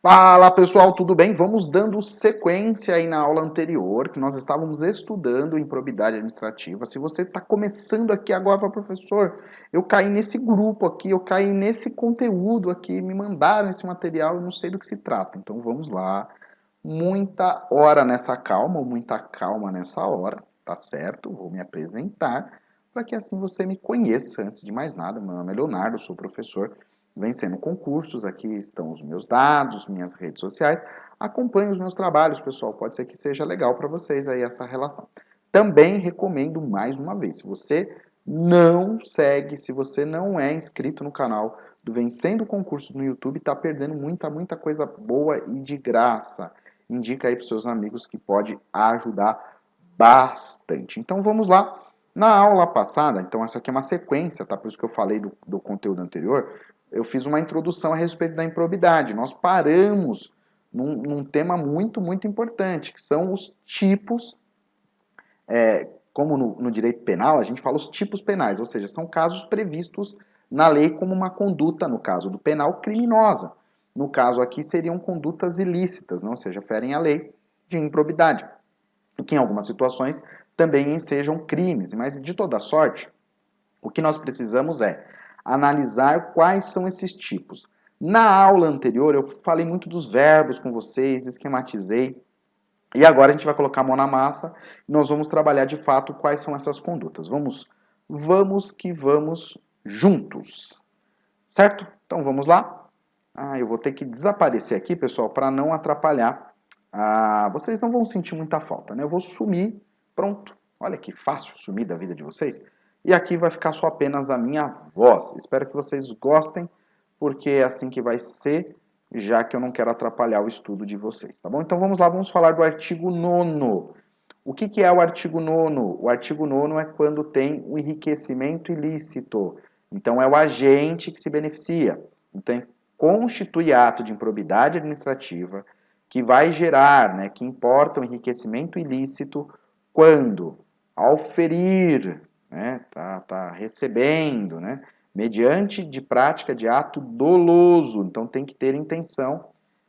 Fala pessoal, tudo bem? Vamos dando sequência aí na aula anterior, que nós estávamos estudando improbidade administrativa. Se você está começando aqui agora, fala, professor, eu caí nesse grupo aqui, eu caí nesse conteúdo aqui, me mandaram esse material, eu não sei do que se trata. Então vamos lá, muita hora nessa calma, ou muita calma nessa hora, tá certo? Vou me apresentar para que assim você me conheça. Antes de mais nada, meu nome é Leonardo, sou professor vencendo concursos, aqui estão os meus dados, minhas redes sociais. Acompanhe os meus trabalhos, pessoal, pode ser que seja legal para vocês aí essa relação. Também recomendo mais uma vez, se você não segue, se você não é inscrito no canal do Vencendo Concursos no YouTube, está perdendo muita coisa boa e de graça. Indica aí para os seus amigos que pode ajudar bastante. Então vamos lá. Na aula passada, então essa aqui é uma sequência, tá? Por isso que eu falei do conteúdo anterior, eu fiz uma introdução a respeito da improbidade. Nós paramos num tema muito importante, que são os tipos, como no direito penal, a gente fala os tipos penais, ou seja, são casos previstos na lei como uma conduta, no caso do penal, criminosa. No caso aqui, seriam condutas ilícitas, não? Ou seja, ferem a lei de improbidade, que em algumas situações também sejam crimes, mas de toda sorte, o que nós precisamos é analisar quais são esses tipos. Na aula anterior, eu falei muito dos verbos com vocês, esquematizei, e agora a gente vai colocar a mão na massa e nós vamos trabalhar de fato quais são essas condutas. Vamos que vamos juntos, certo? Então vamos lá. Eu vou ter que desaparecer aqui, pessoal, para não atrapalhar. Vocês não vão sentir muita falta, né? Eu vou sumir, pronto. Olha que fácil sumir da vida de vocês. E aqui vai ficar só apenas a minha voz. Espero que vocês gostem, porque é assim que vai ser, já que eu não quero atrapalhar o estudo de vocês, tá bom? Então vamos lá, vamos falar do artigo 9º. O que é o artigo 9º? O artigo 9º é quando tem o enriquecimento ilícito. Então é o agente que se beneficia. Então constitui ato de improbidade administrativa que vai gerar, né, que importa o enriquecimento ilícito quando, ao ferir, né, tá recebendo, né, mediante de prática de ato doloso. Então tem que ter intenção,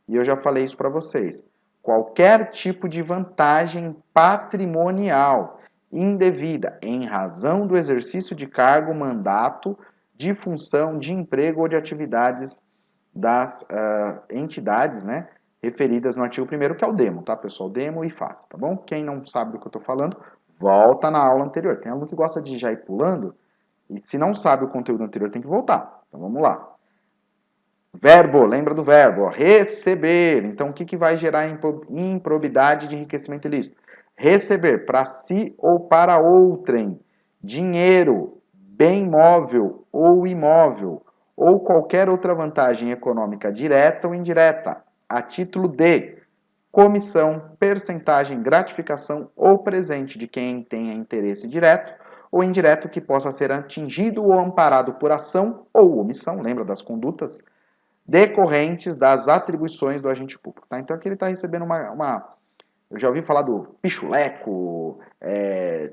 e eu já falei isso para vocês. Qualquer tipo de vantagem patrimonial indevida em razão do exercício de cargo, mandato, de função, de emprego ou de atividades das entidades, né, referidas no artigo 1º, que é o demo, tá, pessoal? Demo e faz, tá bom? Quem não sabe do que eu estou falando, volta na aula anterior. Tem aluno que gosta de já ir pulando, e se não sabe o conteúdo anterior, tem que voltar. Então, vamos lá. Verbo, lembra do verbo, ó, receber. Então, o que vai gerar improbidade de enriquecimento ilícito? Receber para si ou para outrem, dinheiro, bem móvel ou imóvel, ou qualquer outra vantagem econômica direta ou indireta, a título de comissão, percentagem, gratificação ou presente de quem tenha interesse direto ou indireto que possa ser atingido ou amparado por ação ou omissão, lembra das condutas, decorrentes das atribuições do agente público. Tá? Então aqui ele está recebendo eu já ouvi falar do pichuleco,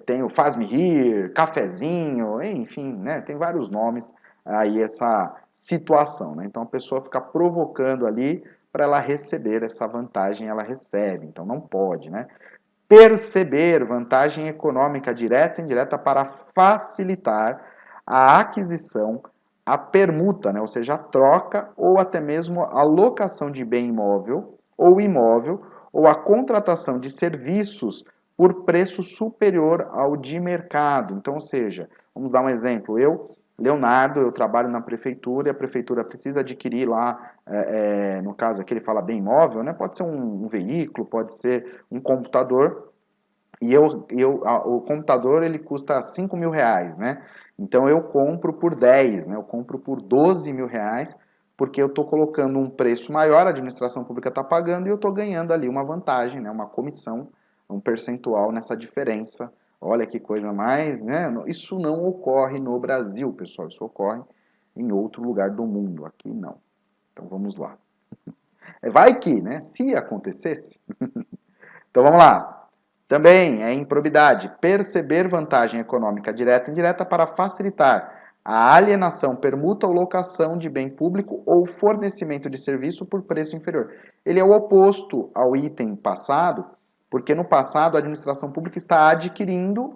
tem o faz-me rir, cafezinho, enfim, né? Tem vários nomes aí essa situação. Né? Então a pessoa fica provocando ali para ela receber essa vantagem, ela recebe, então não pode. Né? Perceber vantagem econômica direta e indireta para facilitar a aquisição, a permuta, né? Ou seja, a troca ou até mesmo a locação de bem imóvel ou a contratação de serviços por preço superior ao de mercado. Então, ou seja, vamos dar um exemplo. Leonardo, eu trabalho na prefeitura e a prefeitura precisa adquirir lá, no caso aqui ele fala bem imóvel, né? Pode ser um veículo, pode ser um computador, e o computador ele custa 5 mil reais, né? Então eu compro por 10, né? Eu compro por 12 mil reais, porque eu estou colocando um preço maior, a administração pública está pagando, e eu estou ganhando ali uma vantagem, né? Uma comissão, um percentual nessa diferença. Olha que coisa mais, né? Isso não ocorre no Brasil, pessoal, isso ocorre em outro lugar do mundo, aqui não. Então vamos lá. Vai que, né? Se acontecesse. Então vamos lá. Também é improbidade perceber vantagem econômica direta e indireta para facilitar A alienação, permuta ou locação de bem público ou fornecimento de serviço por preço inferior. Ele é o oposto ao item passado, porque no passado a administração pública está adquirindo,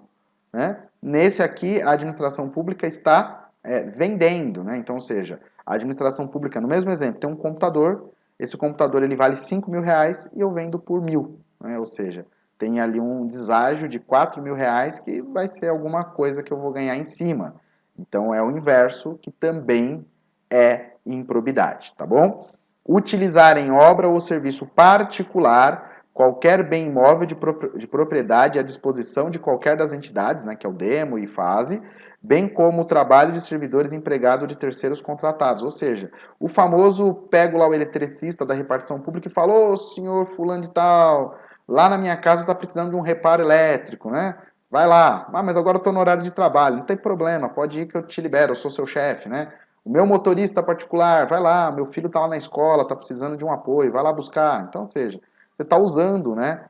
né? Nesse aqui a administração pública está vendendo, né? Então, ou seja, a administração pública, no mesmo exemplo, tem um computador, esse computador ele vale R$ 5.000 e eu vendo por 1.000, né? Ou seja, tem ali um deságio de R$ 4.000 que vai ser alguma coisa que eu vou ganhar em cima. Então é o inverso, que também é improbidade, tá bom? Utilizar em obra ou serviço particular qualquer bem imóvel de propriedade à disposição de qualquer das entidades, né, que é o demo e fase, bem como o trabalho de servidores empregados ou de terceiros contratados. Ou seja, o famoso pego lá o eletricista da repartição pública e fala: ô senhor fulano de tal, lá na minha casa está precisando de um reparo elétrico, né? Vai lá. Ah, mas agora eu estou no horário de trabalho. Não tem problema, pode ir que eu te libero, eu sou seu chefe, né? O meu motorista particular, vai lá, meu filho está lá na escola, está precisando de um apoio, vai lá buscar. Então, ou seja, você está usando, né?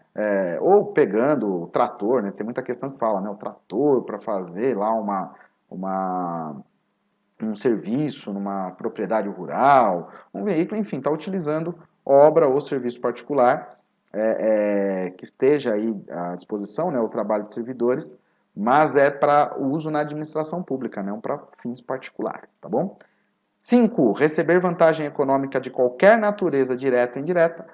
Ou pegando o trator, né? Tem muita questão que fala, né? O trator para fazer lá um serviço numa propriedade rural, um veículo, enfim, está utilizando obra ou serviço particular que esteja aí à disposição, né, o trabalho de servidores, mas é para uso na administração pública, não para fins particulares, tá bom? 5. Receber vantagem econômica de qualquer natureza, direta ou indireta,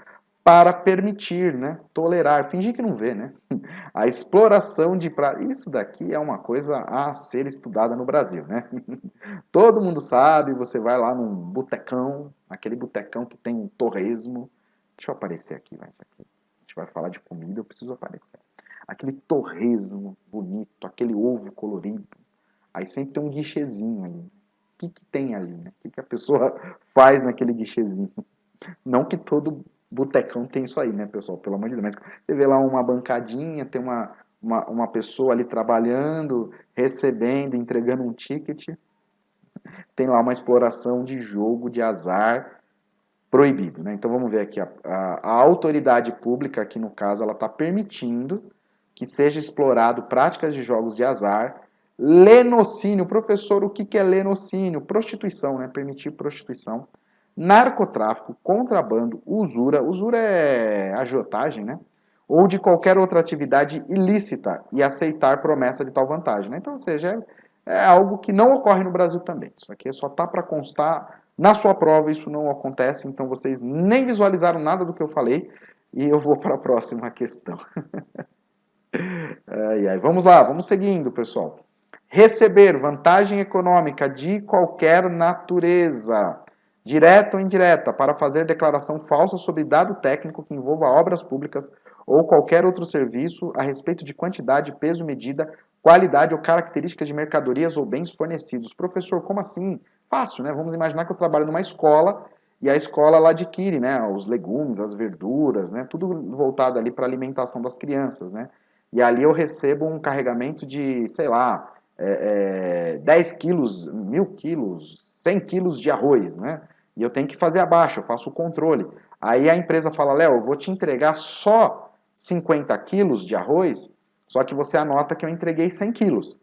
para permitir, né, tolerar, fingir que não vê, né, a exploração de Isso daqui é uma coisa a ser estudada no Brasil, né? Todo mundo sabe, você vai lá num botecão, aquele botecão que tem um torresmo. Deixa eu aparecer aqui, vai. A gente vai falar de comida, eu preciso aparecer. Aquele torresmo bonito, aquele ovo colorido. Aí sempre tem um guichezinho ali. O que tem ali, né? O que a pessoa faz naquele guichezinho? Não que todo botecão tem isso aí, né, pessoal? Pelo amor de Deus. Mas você vê lá uma bancadinha, tem uma pessoa ali trabalhando, recebendo, entregando um ticket. Tem lá uma exploração de jogo de azar proibido, né? Então vamos ver aqui, a autoridade pública, aqui no caso, ela está permitindo que seja explorado práticas de jogos de azar, lenocínio. Professor, o que é lenocínio? Prostituição, né? Permitir prostituição, narcotráfico, contrabando, usura é agiotagem, né? Ou de qualquer outra atividade ilícita e aceitar promessa de tal vantagem, né? Então, ou seja, é algo que não ocorre no Brasil também. Isso aqui só tá para constar na sua prova, isso não acontece, então vocês nem visualizaram nada do que eu falei e eu vou para a próxima questão. Vamos lá, vamos seguindo, pessoal. Receber vantagem econômica de qualquer natureza, direta ou indireta, para fazer declaração falsa sobre dado técnico que envolva obras públicas ou qualquer outro serviço a respeito de quantidade, peso, medida, qualidade ou características de mercadorias ou bens fornecidos. Professor, como assim? Fácil, né? Vamos imaginar que eu trabalho numa escola e a escola ela adquire, né, os legumes, as verduras, né, tudo voltado ali para a alimentação das crianças, né? E ali eu recebo um carregamento de, sei lá, 10 quilos, 1.000 quilos, 100 quilos de arroz, né? E eu tenho que fazer abaixo, eu faço o controle. Aí a empresa fala, Léo, eu vou te entregar só 50 quilos de arroz, só que você anota que eu entreguei 100 quilos.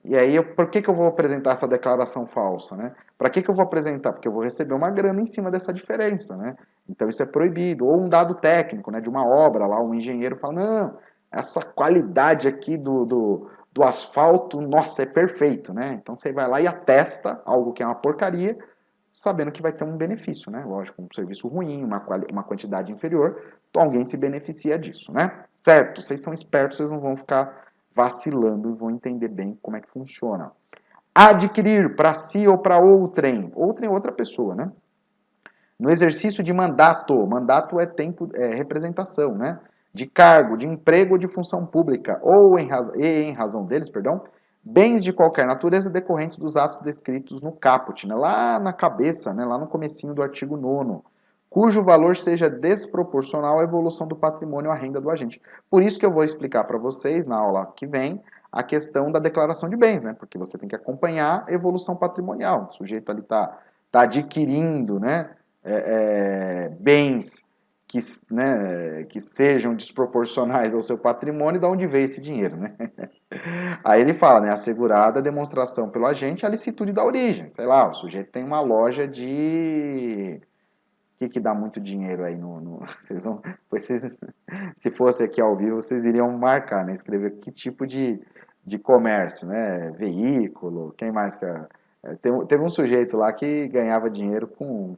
E aí, por que eu vou apresentar essa declaração falsa, né? Para que eu vou apresentar? Porque eu vou receber uma grana em cima dessa diferença, né? Então isso é proibido. Ou um dado técnico, né? De uma obra lá, um engenheiro fala, não, essa qualidade aqui do asfalto, nossa, é perfeito, né? Então você vai lá e atesta algo que é uma porcaria, sabendo que vai ter um benefício, né? Lógico, um serviço ruim, uma quantidade inferior, então alguém se beneficia disso, né? Certo, vocês são espertos, vocês não vão ficar vacilando e vão entender bem como é que funciona. Adquirir para si ou para outrem. Outrem é outra pessoa, né? No exercício de mandato. Mandato é tempo, representação, né? De cargo, de emprego ou de função pública, ou em razão deles, perdão, bens de qualquer natureza decorrentes dos atos descritos no caput, né? Lá na cabeça, né? Lá no comecinho do artigo 9º, cujo valor seja desproporcional à evolução do patrimônio ou à renda do agente. Por isso que eu vou explicar para vocês, na aula que vem, a questão da declaração de bens, né? Porque você tem que acompanhar a evolução patrimonial. O sujeito ali está adquirindo, né? Bens que, né, que sejam desproporcionais ao seu patrimônio, de onde veio esse dinheiro, né? Aí ele fala, né, assegurada a demonstração pelo agente a licitude da origem. Sei lá, o sujeito tem uma loja de... O que dá muito dinheiro aí vocês vão... Vocês, se fosse aqui ao vivo, vocês iriam marcar, né? Escrever que tipo de comércio, né? Veículo, quem mais que... Teve um sujeito lá que ganhava dinheiro com...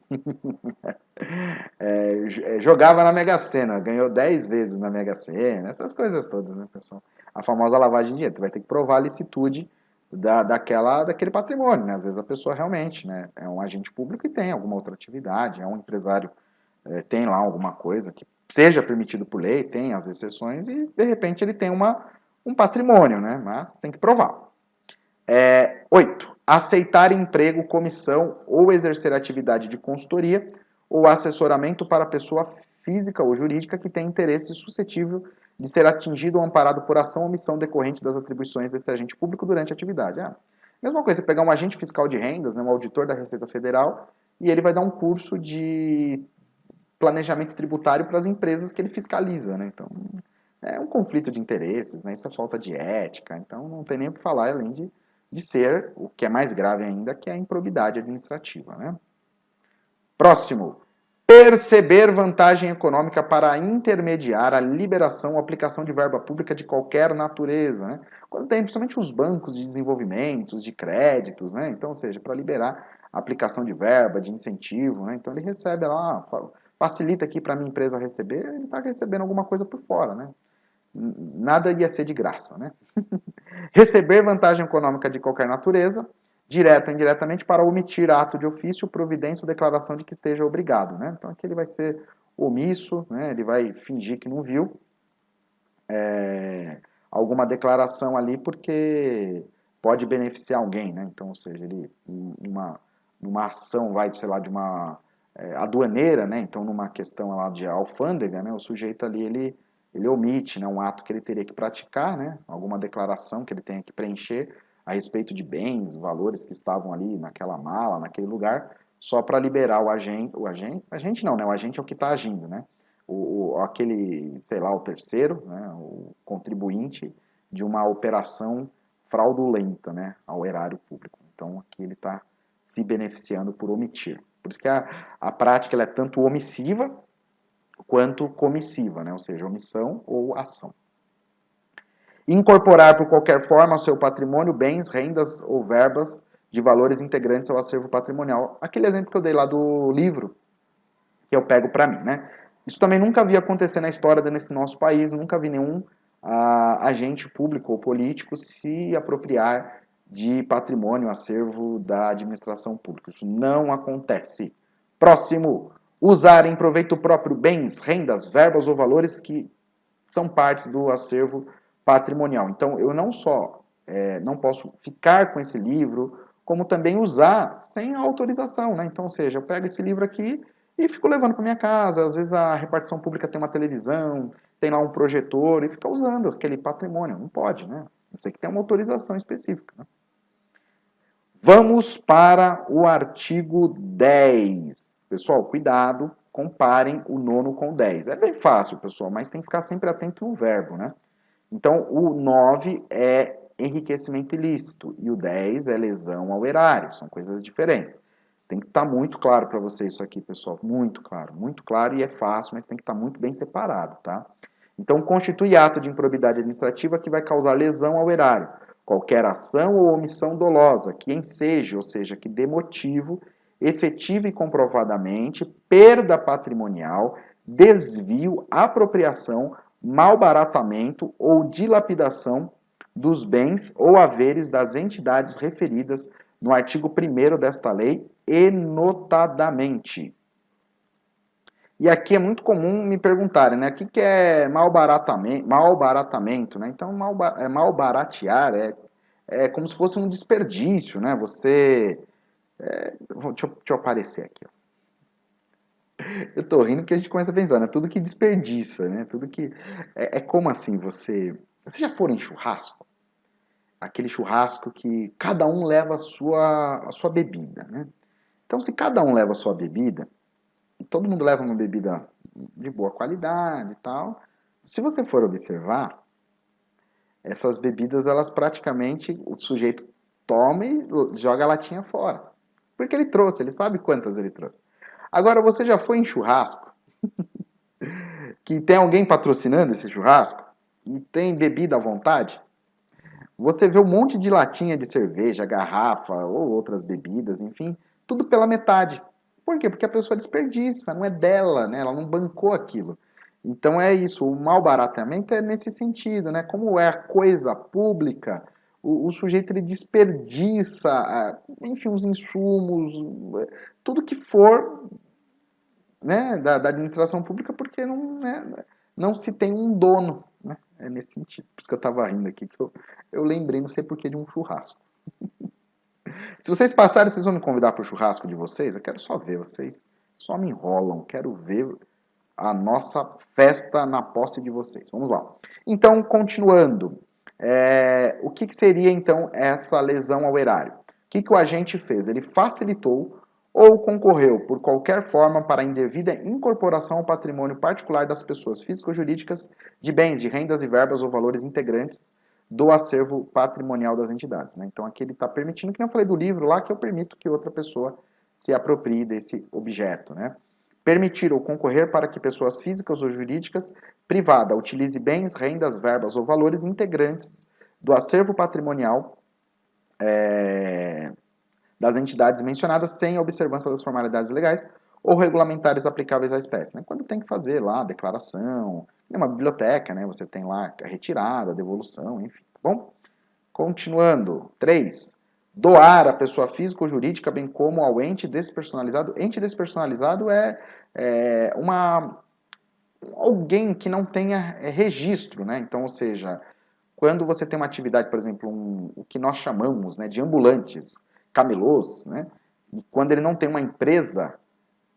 jogava na Mega Sena, ganhou 10 vezes na Mega Sena, essas coisas todas, né, pessoal? A famosa lavagem de dinheiro. Tu vai ter que provar a licitude daquele patrimônio, né? Às vezes a pessoa realmente, né, é um agente público e tem alguma outra atividade, é um empresário, tem lá alguma coisa que seja permitido por lei, tem as exceções e, de repente, ele tem um patrimônio, né? Mas tem que provar. 8. Aceitar emprego, comissão ou exercer atividade de consultoria ou assessoramento para pessoa física ou jurídica que tem interesse suscetível de ser atingido ou amparado por ação ou omissão decorrente das atribuições desse agente público durante a atividade. Mesma coisa, você pegar um agente fiscal de rendas, né, um auditor da Receita Federal, e ele vai dar um curso de planejamento tributário para as empresas que ele fiscaliza, né? Então, é um conflito de interesses, né? Isso é falta de ética, então não tem nem o que falar, além de ser, o que é mais grave ainda, que é a improbidade administrativa, né? Próximo. Perceber vantagem econômica para intermediar a liberação ou aplicação de verba pública de qualquer natureza, né? Quando tem, principalmente os bancos de desenvolvimentos, de créditos, né? Então, ou seja, para liberar a aplicação de verba, de incentivo, né? Então ele recebe lá, facilita aqui para a minha empresa receber, ele está recebendo alguma coisa por fora, né? Nada ia ser de graça, né? Receber vantagem econômica de qualquer natureza, direto ou indiretamente, para omitir ato de ofício, providência ou declaração de que esteja obrigado, né? Então aqui ele vai ser omisso, né? Ele vai fingir que não viu alguma declaração ali porque pode beneficiar alguém, né? Então, ou seja, ele numa ação, vai, sei lá, de uma aduaneira, né? Então, numa questão lá de alfândega, né? O sujeito ali, ele omite, né, um ato que ele teria que praticar, né? Alguma declaração que ele tenha que preencher a respeito de bens, valores que estavam ali naquela mala, naquele lugar, só para liberar o agente não, né? O agente é o que está agindo, né? Aquele, sei lá, o terceiro, né, o contribuinte de uma operação fraudulenta, né, ao erário público. Então, aqui ele está se beneficiando por omitir. Por isso que a prática ela é tanto omissiva quanto comissiva, né, ou seja, omissão ou ação. Incorporar por qualquer forma ao seu patrimônio bens, rendas ou verbas de valores integrantes ao acervo patrimonial. Aquele exemplo que eu dei lá do livro, que eu pego para mim, né? Isso também nunca vi acontecer na história desse nosso país, nunca vi nenhum agente público ou político se apropriar de patrimônio, acervo da administração pública. Isso não acontece. Próximo, usar em proveito próprio bens, rendas, verbas ou valores que são partes do acervo patrimonial. Então, eu não só não posso ficar com esse livro, como também usar sem autorização, né? Então, ou seja, eu pego esse livro aqui e fico levando para minha casa. Às vezes a repartição pública tem uma televisão, tem lá um projetor e fica usando aquele patrimônio. Não pode, né? Não sei que tenha uma autorização específica. Né? Vamos para o artigo 10. Pessoal, cuidado, comparem o nono com o 10. É bem fácil, pessoal, mas tem que ficar sempre atento no verbo, né? Então, o 9 é enriquecimento ilícito e o 10 é lesão ao erário. São coisas diferentes. Tem que estar muito claro para vocês isso aqui, pessoal. Muito claro e é fácil, mas tem que estar muito bem separado, tá? Então, constitui ato de improbidade administrativa que vai causar lesão ao erário. Qualquer ação ou omissão dolosa que enseje, ou seja, que dê motivo, efetiva e comprovadamente, perda patrimonial, desvio, apropriação, malbaratamento ou dilapidação dos bens ou haveres das entidades referidas no artigo 1º desta lei, e notadamente. E aqui é muito comum me perguntarem, né? O que é malbaratamento, né? Então, malbaratear é como se fosse um desperdício, né? Deixa eu aparecer aqui. Ó. Eu tô rindo porque a gente começa a pensar, né? Tudo que desperdiça, né? Tudo que... É como assim você... Você já for em churrasco? Aquele churrasco que cada um leva a sua bebida, né? Então, se cada um leva a sua bebida, e todo mundo leva uma bebida de boa qualidade e tal. Se você for observar, essas bebidas, elas praticamente, o sujeito toma e joga a latinha fora. Porque ele trouxe, ele sabe quantas ele trouxe. Agora, você já foi em churrasco, que tem alguém patrocinando esse churrasco, e tem bebida à vontade? Você vê um monte de latinha de cerveja, garrafa ou outras bebidas, enfim, tudo pela metade. Por quê? Porque a pessoa desperdiça, não é dela, né? Ela não bancou aquilo. Então é isso, o malbaratamento é nesse sentido, né? Como é a coisa pública, o sujeito ele desperdiça, enfim, os insumos, tudo que for, né, da administração pública, porque não, né, não se tem um dono, né? É nesse sentido. Por isso que eu estava rindo aqui, que eu lembrei, não sei porquê, de um churrasco. Se vocês passarem, vocês vão me convidar para o churrasco de vocês? Eu quero só ver, vocês só me enrolam, quero ver a nossa festa na posse de vocês. Vamos lá. Então, continuando, o que seria então essa lesão ao erário? O que o agente fez? Ele facilitou ou concorreu por qualquer forma para a indevida incorporação ao patrimônio particular das pessoas físicas ou jurídicas de bens, de rendas e verbas ou valores integrantes do acervo patrimonial das entidades. Né? Então aqui ele está permitindo, que nem eu falei do livro lá, que eu permito que outra pessoa se aproprie desse objeto. Né? Permitir ou concorrer para que pessoas físicas ou jurídicas privada utilize bens, rendas, verbas ou valores integrantes do acervo patrimonial das entidades mencionadas sem a observância das formalidades legais ou regulamentares aplicáveis à espécie. Né? Quando tem que fazer lá a declaração, é uma biblioteca, né? Você tem lá a retirada, a devolução, enfim. Tá bom? Continuando. 3. Doar à pessoa física ou jurídica, bem como ao ente despersonalizado. Ente despersonalizado é alguém que não tenha registro, né? Então, ou seja, quando você tem uma atividade, por exemplo, o que nós chamamos, né, de ambulantes, camelôs, né? E quando ele não tem uma empresa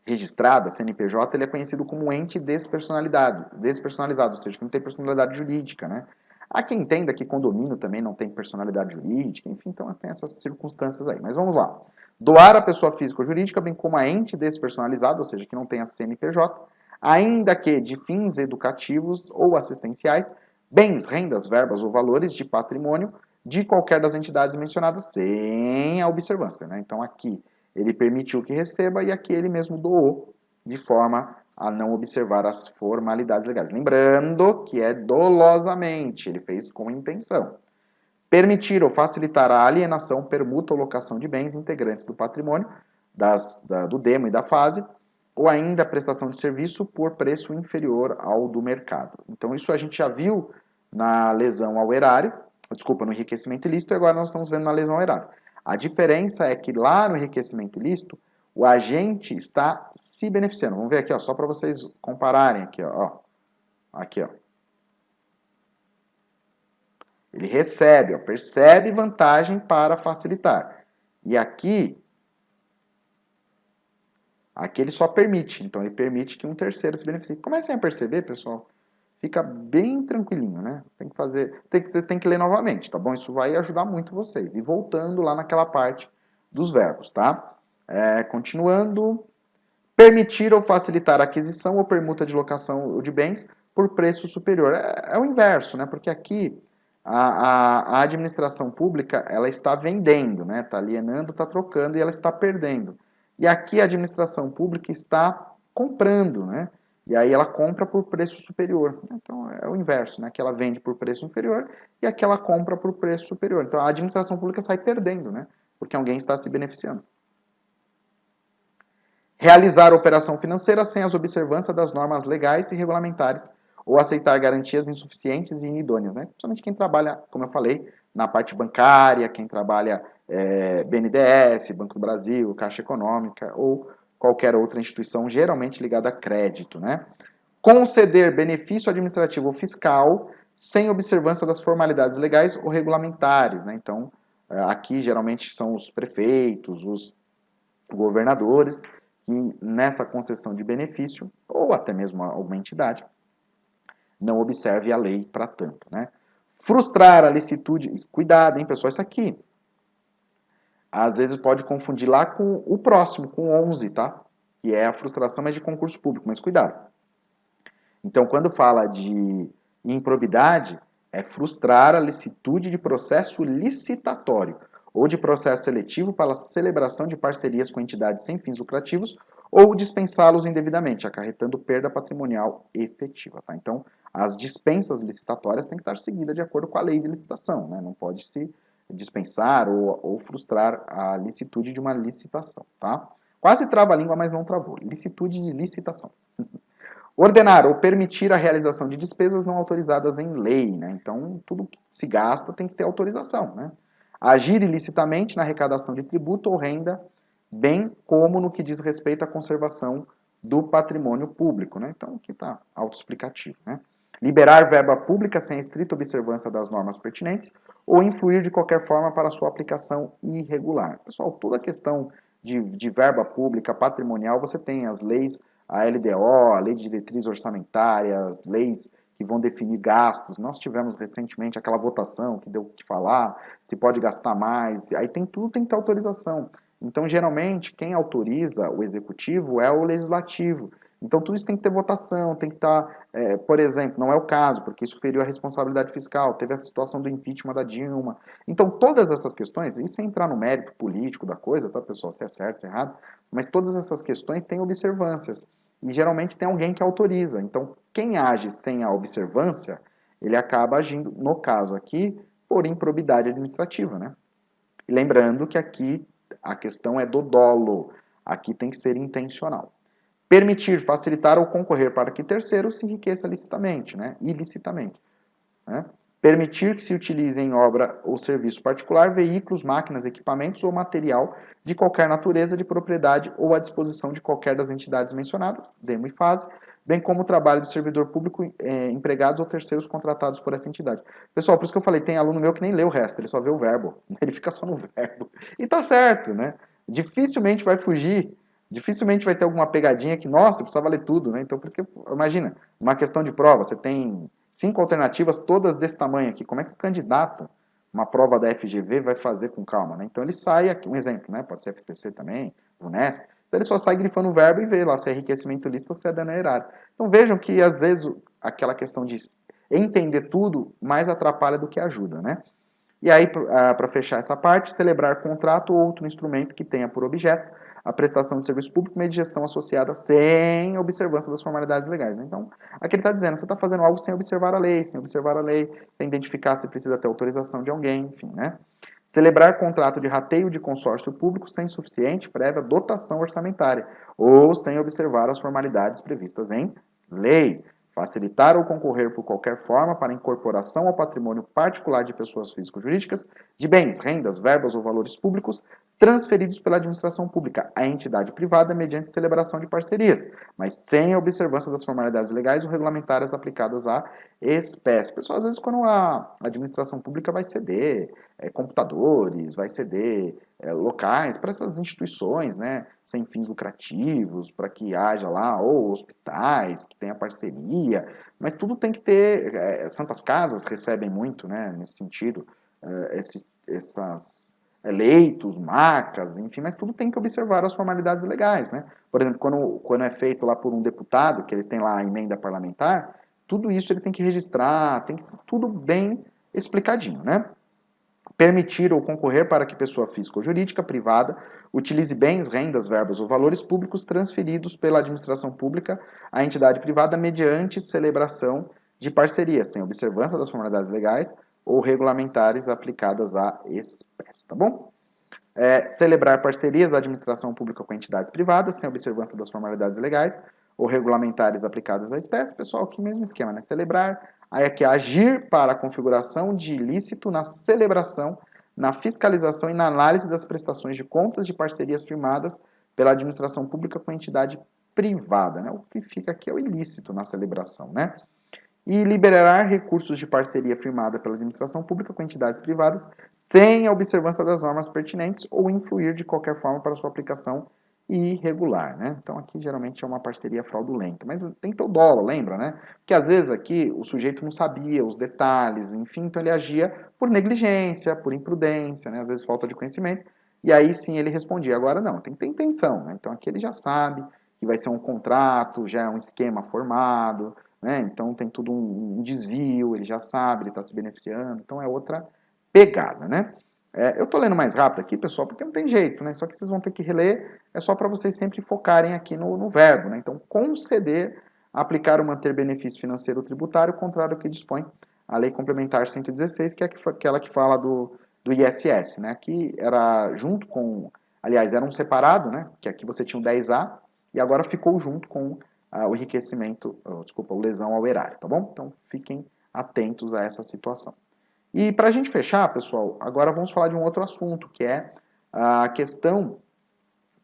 registrada, CNPJ, ele é conhecido como ente despersonalizado, ou seja, que não tem personalidade jurídica, né? Há quem entenda que condomínio também não tem personalidade jurídica, enfim, então tem essas circunstâncias aí. Mas vamos lá. Doar a pessoa física ou jurídica, bem como a ente despersonalizado, ou seja, que não tem a CNPJ, ainda que de fins educativos ou assistenciais, bens, rendas, verbas ou valores de patrimônio de qualquer das entidades mencionadas, sem a observância. Né? Então aqui ele permitiu que receba e aqui ele mesmo doou, de forma a não observar as formalidades legais. Lembrando que é dolosamente, ele fez com intenção. Permitir ou facilitar a alienação, permuta ou locação de bens integrantes do patrimônio, do demo e da fase, ou ainda a prestação de serviço por preço inferior ao do mercado. Então isso a gente já viu na lesão ao erário, desculpa, no enriquecimento ilícito, e agora nós estamos vendo na lesão ao erário. A diferença é que lá no enriquecimento ilícito, o agente está se beneficiando. Vamos ver aqui, ó, só para vocês compararem aqui, ó. Aqui, ó. Ele recebe, ó, percebe vantagem para facilitar. E aqui ele só permite. Então ele permite que um terceiro se beneficie. Comecem a perceber, pessoal. Fica bem tranquilinho, né? Tem que fazer, vocês têm que ler novamente, tá bom? Isso vai ajudar muito vocês. E voltando lá naquela parte dos verbos, tá? Continuando, permitir ou facilitar a aquisição ou permuta de locação de bens por preço superior. É o inverso, né? Porque aqui a administração pública ela está vendendo, né? Está alienando, está trocando e ela está perdendo. E aqui a administração pública está comprando, né? E aí ela compra por preço superior. Então é o inverso, né? Que ela vende por preço inferior e aqui ela compra por preço superior. Então a administração pública sai perdendo, né? Porque alguém está se beneficiando. Realizar operação financeira sem as observâncias das normas legais e regulamentares ou aceitar garantias insuficientes e inidôneas, né? Principalmente quem trabalha, como eu falei, na parte bancária, quem trabalha BNDES, Banco do Brasil, Caixa Econômica ou qualquer outra instituição geralmente ligada a crédito, né? Conceder benefício administrativo ou fiscal sem observância das formalidades legais ou regulamentares, né? Então, aqui geralmente são os prefeitos, os governadores, que nessa concessão de benefício, ou até mesmo alguma entidade, não observe a lei para tanto, né? Frustrar a licitude, cuidado, hein, pessoal, isso aqui, às vezes pode confundir lá com o próximo, com 11, tá? Que é a frustração, mas de concurso público, mas cuidado. Então, quando fala de improbidade, é frustrar a licitude de processo licitatório ou de processo seletivo para a celebração de parcerias com entidades sem fins lucrativos ou dispensá-los indevidamente, acarretando perda patrimonial efetiva. Tá? Então, as dispensas licitatórias têm que estar seguidas de acordo com a lei de licitação, né? Não pode se dispensar ou frustrar a licitude de uma licitação. Tá? Quase trava a língua, mas não travou. Licitude de licitação. Ordenar ou permitir a realização de despesas não autorizadas em lei, né? Então, tudo que se gasta tem que ter autorização, né? Agir ilicitamente na arrecadação de tributo ou renda, bem como no que diz respeito à conservação do patrimônio público, né? Então, aqui está autoexplicativo, né? Liberar verba pública sem a estrita observância das normas pertinentes ou influir de qualquer forma para sua aplicação irregular. Pessoal, toda a questão de verba pública patrimonial, você tem as leis, a LDO, a Lei de Diretrizes Orçamentárias, leis que vão definir gastos. Nós tivemos recentemente aquela votação que deu o que falar, se pode gastar mais, aí tudo tem que ter autorização. Então, geralmente, quem autoriza o executivo é o legislativo. Então, tudo isso tem que ter votação, tem que estar, por exemplo, não é o caso, porque isso feriu a responsabilidade fiscal, teve a situação do impeachment da Dilma. Então, todas essas questões, isso é entrar no mérito político da coisa, tá, pessoal, se é certo, se é errado, mas todas essas questões têm observâncias. E geralmente tem alguém que autoriza. Então, quem age sem a observância, ele acaba agindo, no caso aqui, por improbidade administrativa, né? E lembrando que aqui a questão é do dolo. Aqui tem que ser intencional. Permitir, facilitar ou concorrer para que terceiro se enriqueça licitamente, né? Ilicitamente. Né? Permitir que se utilize em obra ou serviço particular veículos, máquinas, equipamentos ou material de qualquer natureza de propriedade ou à disposição de qualquer das entidades mencionadas, demo e fase, bem como o trabalho de servidor público, empregados ou terceiros contratados por essa entidade. Pessoal, por isso que eu falei, tem aluno meu que nem lê o resto, ele só vê o verbo, ele fica só no verbo. E tá certo, né? Dificilmente vai fugir, dificilmente vai ter alguma pegadinha que, nossa, precisava ler tudo, né? Então, por isso que, imagina, uma questão de prova, você tem 5 alternativas, todas desse tamanho aqui. Como é que o candidato, uma prova da FGV, vai fazer com calma? Né? Então ele sai aqui, um exemplo, né? Pode ser FCC também, Unesp. Então ele só sai grifando o verbo e vê lá se é enriquecimento lícito ou se é dano erário. Então vejam que às vezes aquela questão de entender tudo mais atrapalha do que ajuda, né? E aí, para fechar essa parte, celebrar contrato ou outro instrumento que tenha por objeto a prestação de serviço público, meio de gestão associada sem observância das formalidades legais. Né? Então, aqui ele está dizendo, você está fazendo algo sem observar a lei, sem identificar se precisa ter autorização de alguém, enfim, né? Celebrar contrato de rateio de consórcio público sem suficiente prévia dotação orçamentária ou sem observar as formalidades previstas em lei. Facilitar ou concorrer por qualquer forma para incorporação ao patrimônio particular de pessoas físico-jurídicas de bens, rendas, verbas ou valores públicos transferidos pela administração pública à entidade privada mediante celebração de parcerias, mas sem a observância das formalidades legais ou regulamentares aplicadas à espécie. Pessoal, às vezes quando a administração pública vai ceder computadores, vai ceder locais para essas instituições, né, sem fins lucrativos, para que haja lá, ou hospitais, que tenha parceria, mas tudo tem que ter, santas casas recebem muito, né, nesse sentido, essas leitos, macas, enfim, mas tudo tem que observar as formalidades legais, né? Por exemplo, quando é feito lá por um deputado, que ele tem lá a emenda parlamentar, tudo isso ele tem que registrar, tem que tudo bem explicadinho, né? Permitir ou concorrer para que pessoa física ou jurídica privada utilize bens, rendas, verbas ou valores públicos transferidos pela administração pública à entidade privada mediante celebração de parceria, sem observância das formalidades legais ou regulamentares aplicadas à espécie, tá bom? Celebrar parcerias da administração pública com entidades privadas, sem observância das formalidades legais ou regulamentares aplicadas à espécie. Pessoal, aqui mesmo esquema, né? Celebrar, aí aqui agir para a configuração de ilícito na celebração, na fiscalização e na análise das prestações de contas de parcerias firmadas pela administração pública com entidade privada, né? O que fica aqui é o ilícito na celebração, né? E liberar recursos de parceria firmada pela administração pública com entidades privadas sem a observância das normas pertinentes ou influir de qualquer forma para sua aplicação irregular, né? Então aqui geralmente é uma parceria fraudulenta, mas tem que ter o dolo, lembra, né? Porque às vezes aqui o sujeito não sabia os detalhes, enfim, então ele agia por negligência, por imprudência, né? Às vezes falta de conhecimento, e aí sim ele respondia. Agora não, tem que ter intenção, né? Então aqui ele já sabe que vai ser um contrato, já é um esquema formado, né? Então tem tudo um desvio, ele já sabe, ele está se beneficiando, então é outra pegada, né? Eu estou lendo mais rápido aqui, pessoal, porque não tem jeito, né? Só que vocês vão ter que reler, é só para vocês sempre focarem aqui no verbo, né? Então, conceder, aplicar ou manter benefício financeiro ou tributário, contrário ao que dispõe a Lei Complementar 116, que é aquela que fala do ISS, né? Aqui era junto com, aliás, era um separado, né? Que aqui você tinha o 10A e agora ficou junto com o enriquecimento, o lesão ao erário, tá bom? Então, fiquem atentos a essa situação. E para a gente fechar, pessoal, agora vamos falar de um outro assunto, que é a questão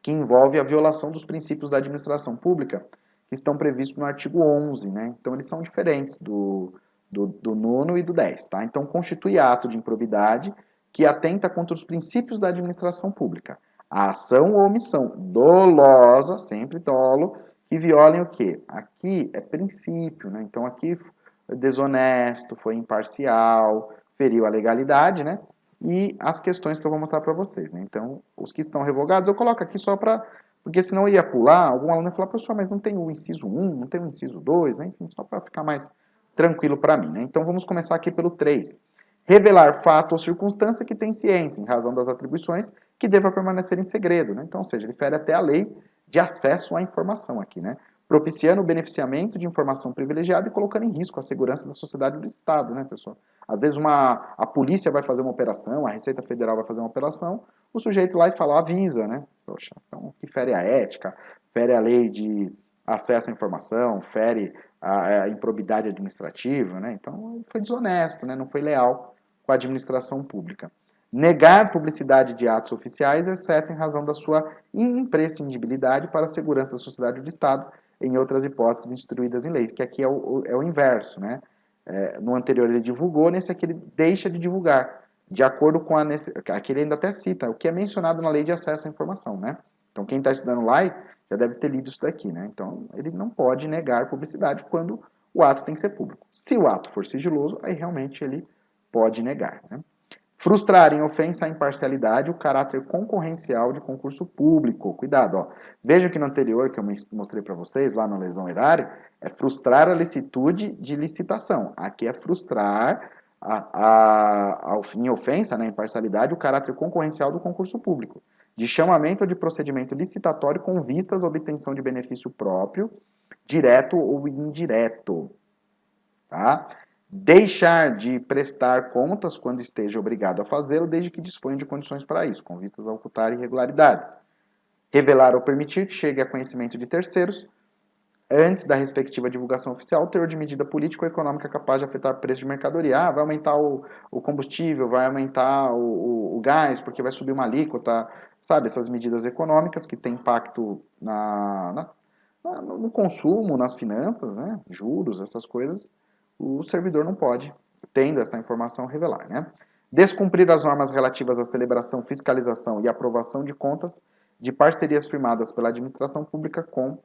que envolve a violação dos princípios da administração pública, que estão previstos no artigo 11, né? Então, eles são diferentes do 9º e do 10, tá? Então, constitui ato de improbidade que atenta contra os princípios da administração pública. A ação ou omissão dolosa, sempre dolo, que violem o quê? Aqui é princípio, né? Então, aqui foi desonesto, foi imparcial, feriu a legalidade, né? E as questões que eu vou mostrar para vocês, né? Então, os que estão revogados, eu coloco aqui só para... Porque senão eu ia pular, algum aluno ia falar, professor, mas não tem o inciso 1, não tem o inciso 2, né? Enfim, só para ficar mais tranquilo para mim, né? Então, vamos começar aqui pelo 3. Revelar fato ou circunstância que tem ciência, em razão das atribuições, que deva permanecer em segredo, né? Então, ou seja, ele fere até a lei de acesso à informação aqui, né? Propiciando o beneficiamento de informação privilegiada e colocando em risco a segurança da sociedade e do Estado, né, pessoal? Às vezes a polícia vai fazer uma operação, a Receita Federal vai fazer uma operação, o sujeito lá e fala, avisa, né? Poxa, então que fere a ética, fere a lei de acesso à informação, fere a improbidade administrativa, né? Então foi desonesto, né? Não foi leal com a administração pública. Negar publicidade de atos oficiais, exceto em razão da sua imprescindibilidade para a segurança da sociedade e do Estado, em outras hipóteses instituídas em lei, que aqui é o inverso, né? No anterior ele divulgou, nesse aqui ele deixa de divulgar, de acordo com aqui ele ainda até cita, o que é mencionado na lei de acesso à informação, né? Então quem está estudando lá já deve ter lido isso daqui, né? Então ele não pode negar publicidade quando o ato tem que ser público. Se o ato for sigiloso, aí realmente ele pode negar, né? Frustrar em ofensa à imparcialidade o caráter concorrencial de concurso público. Cuidado, ó. Veja que no anterior que eu mostrei para vocês, lá na lesão erária, é frustrar a licitude de licitação. Aqui é frustrar em ofensa, né, imparcialidade, o caráter concorrencial do concurso público, de chamamento ou de procedimento licitatório com vistas à obtenção de benefício próprio, direto ou indireto. Tá? Deixar de prestar contas quando esteja obrigado a fazê-lo, desde que disponha de condições para isso, com vistas a ocultar irregularidades. Revelar ou permitir que chegue a conhecimento de terceiros, antes da respectiva divulgação oficial, teor de medida política ou econômica capaz de afetar o preço de mercadoria. Ah, vai aumentar o combustível, vai aumentar o gás, porque vai subir uma alíquota, sabe? Essas medidas econômicas que têm impacto no consumo, nas finanças, né? Juros, essas coisas. O servidor não pode, tendo essa informação, revelar, né? Descumprir as normas relativas à celebração, fiscalização e aprovação de contas de parcerias firmadas pela administração pública com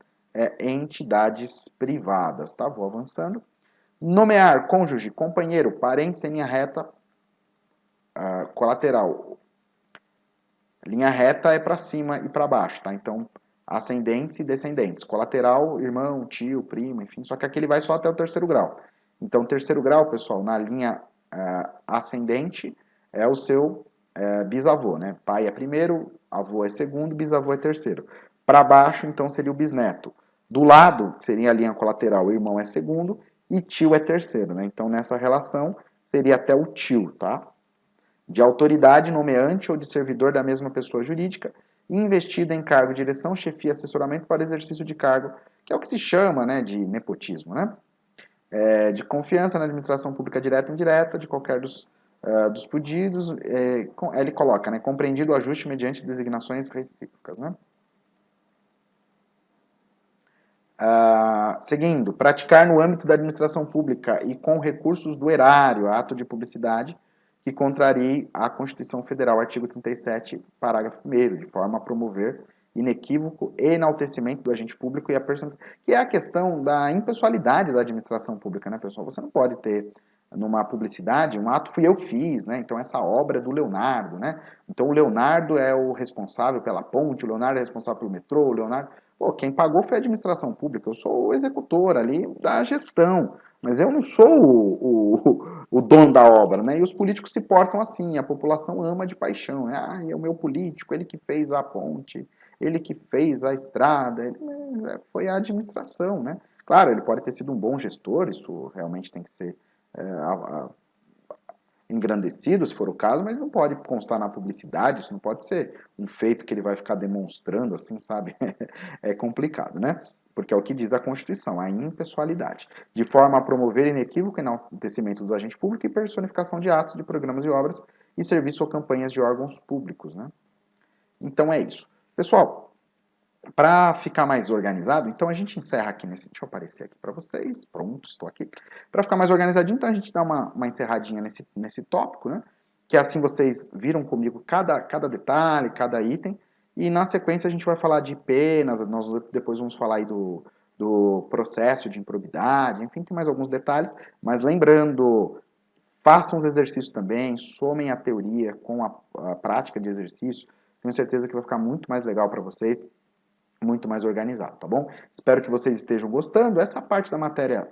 entidades privadas, tá? Vou avançando. Nomear cônjuge, companheiro, parentes em linha reta, colateral. Linha reta é para cima e para baixo, tá? Então, ascendentes e descendentes. Colateral, irmão, tio, primo, enfim. Só que aqui ele vai só até o 3º grau. Então, 3º grau, pessoal, na linha ascendente é o seu bisavô, né? Pai é primeiro, avô é segundo, bisavô é terceiro. Para baixo, então, seria o bisneto. Do lado, que seria a linha colateral, o irmão é segundo e tio é terceiro, né? Então, nessa relação, seria até o tio, tá? De autoridade nomeante ou de servidor da mesma pessoa jurídica, investida em cargo de direção, chefia e assessoramento para exercício de cargo, que é o que se chama, né, de nepotismo, né? De confiança na administração pública direta e indireta, de qualquer dos pedidos, ele coloca, né, compreendido o ajuste mediante designações recíprocas, né? Seguindo, praticar no âmbito da administração pública e com recursos do erário, ato de publicidade, que contrarie a Constituição Federal, artigo 37, parágrafo 1º, de forma a promover inequívoco enaltecimento do agente público e a que é a questão da impessoalidade da administração pública, né, pessoal? Você não pode ter numa publicidade, um ato fui eu que fiz, né? Então essa obra é do Leonardo, né? Então o Leonardo é o responsável pela ponte, o Leonardo é responsável pelo metrô, o Leonardo... Pô, quem pagou foi a administração pública, eu sou o executor ali da gestão, mas eu não sou o dono da obra, né? E os políticos se portam assim, a população ama de paixão, né? Ah, é o meu político, ele que fez a ponte, ele que fez a estrada, foi a administração, né? Claro, ele pode ter sido um bom gestor, isso realmente tem que ser engrandecido, se for o caso, mas não pode constar na publicidade, isso não pode ser um feito que ele vai ficar demonstrando assim, sabe? É complicado, né? Porque é o que diz a Constituição, a impessoalidade, de forma a promover inequívoco enaltecimento do agente público e personificação de atos, de programas e obras e serviço ou campanhas de órgãos públicos, né? Então é isso. Pessoal, para ficar mais organizado, então a gente encerra aqui nesse... Deixa eu aparecer aqui para vocês. Pronto, estou aqui. Para ficar mais organizadinho, então a gente dá uma encerradinha nesse tópico, né? Que assim vocês viram comigo cada detalhe, cada item. E na sequência a gente vai falar de penas, nós depois vamos falar aí do processo de improbidade, enfim, tem mais alguns detalhes. Mas lembrando, façam os exercícios também, somem a teoria com a prática de exercício. Tenho certeza que vai ficar muito mais legal para vocês, muito mais organizado, tá bom? Espero que vocês estejam gostando. Essa parte da matéria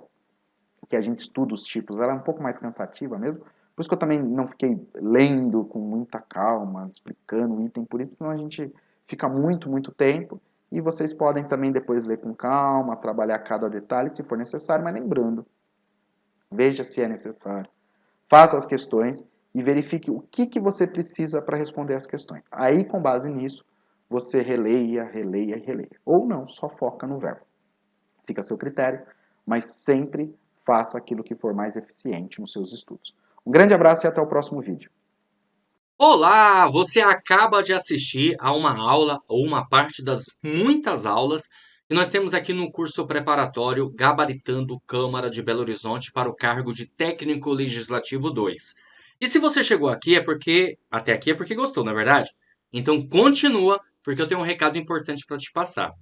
que a gente estuda os tipos, ela é um pouco mais cansativa mesmo. Por isso que eu também não fiquei lendo com muita calma, explicando item por item, senão a gente fica muito tempo. E vocês podem também depois ler com calma, trabalhar cada detalhe se for necessário, mas lembrando, veja se é necessário. Faça as questões e verifique o que você precisa para responder as questões. Aí, com base nisso, você releia. Ou não, só foca no verbo. Fica a seu critério, mas sempre faça aquilo que for mais eficiente nos seus estudos. Um grande abraço e até o próximo vídeo. Olá, você acaba de assistir a uma aula ou uma parte das muitas aulas que nós temos aqui no curso preparatório Gabaritando Câmara de Belo Horizonte para o cargo de Técnico Legislativo 2. E se você chegou aqui até aqui é porque gostou, não é verdade? Então continua, porque eu tenho um recado importante para te passar.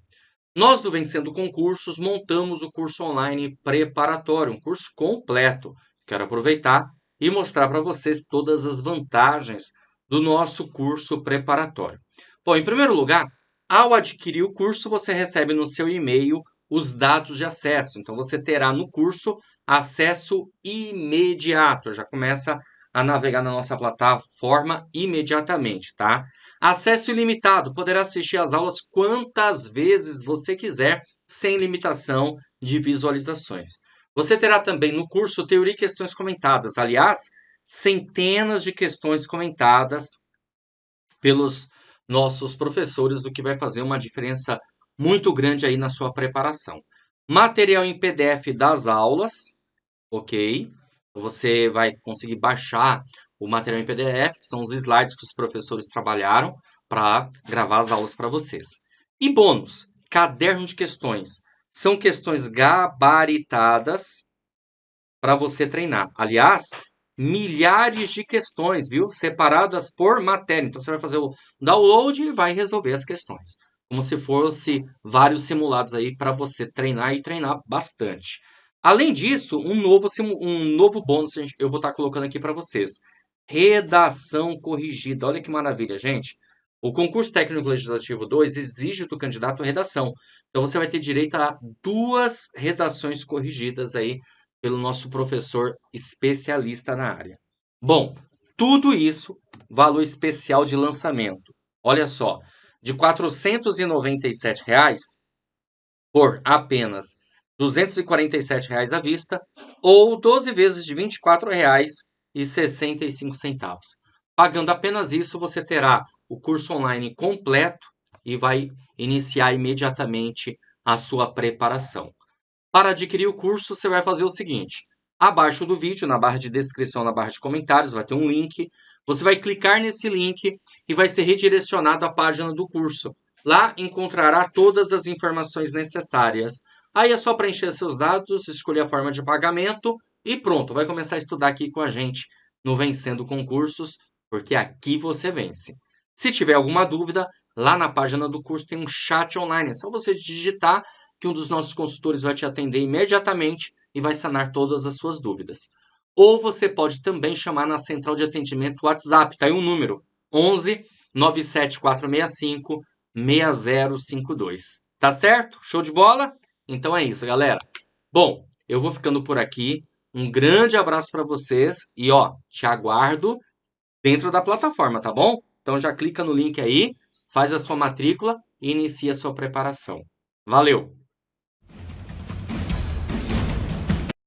Nós do Vencendo Concursos montamos o curso online preparatório, um curso completo. Quero aproveitar e mostrar para vocês todas as vantagens do nosso curso preparatório. Bom, em primeiro lugar, ao adquirir o curso, você recebe no seu e-mail os dados de acesso. Então, você terá no curso acesso imediato. Já começa a navegar na nossa plataforma imediatamente, tá? Acesso ilimitado, poderá assistir às aulas quantas vezes você quiser, sem limitação de visualizações. Você terá também no curso Teoria e Questões Comentadas. Aliás, centenas de questões comentadas pelos nossos professores, o que vai fazer uma diferença muito grande aí na sua preparação. Material em PDF das aulas, ok? Você vai conseguir baixar o material em PDF, que são os slides que os professores trabalharam para gravar as aulas para vocês. E bônus, caderno de questões. São questões gabaritadas para você treinar. Aliás, milhares de questões, viu? Separadas por matéria. Então você vai fazer o download e vai resolver as questões. Como se fosse vários simulados aí para você treinar e treinar bastante. Além disso, um novo bônus eu vou estar colocando aqui para vocês. Redação corrigida. Olha que maravilha, gente. O concurso técnico legislativo 2 exige do candidato redação. Então você vai ter direito a 2 redações corrigidas aí pelo nosso professor especialista na área. Bom, tudo isso, valor especial de lançamento. Olha só, de R$ 497 por apenas R$ 247 à vista ou 12 vezes de R$ 24,65. Pagando apenas isso, você terá o curso online completo e vai iniciar imediatamente a sua preparação. Para adquirir o curso, você vai fazer o seguinte: abaixo do vídeo, na barra de descrição, na barra de comentários, vai ter um link. Você vai clicar nesse link e vai ser redirecionado à página do curso. Lá encontrará todas as informações necessárias. Aí é só preencher seus dados, escolher a forma de pagamento e pronto, vai começar a estudar aqui com a gente no Vencendo Concursos, porque aqui você vence. Se tiver alguma dúvida, lá na página do curso tem um chat online. É só você digitar que um dos nossos consultores vai te atender imediatamente e vai sanar todas as suas dúvidas. ou você pode também chamar na central de atendimento WhatsApp, tá aí um número, 11 97465 6052. Tá certo? Show de bola? Então é isso, galera. Bom, eu vou ficando por aqui. Um grande abraço para vocês e ó, te aguardo dentro da plataforma, tá bom? Então já clica no link aí, faz a sua matrícula e inicia a sua preparação. Valeu!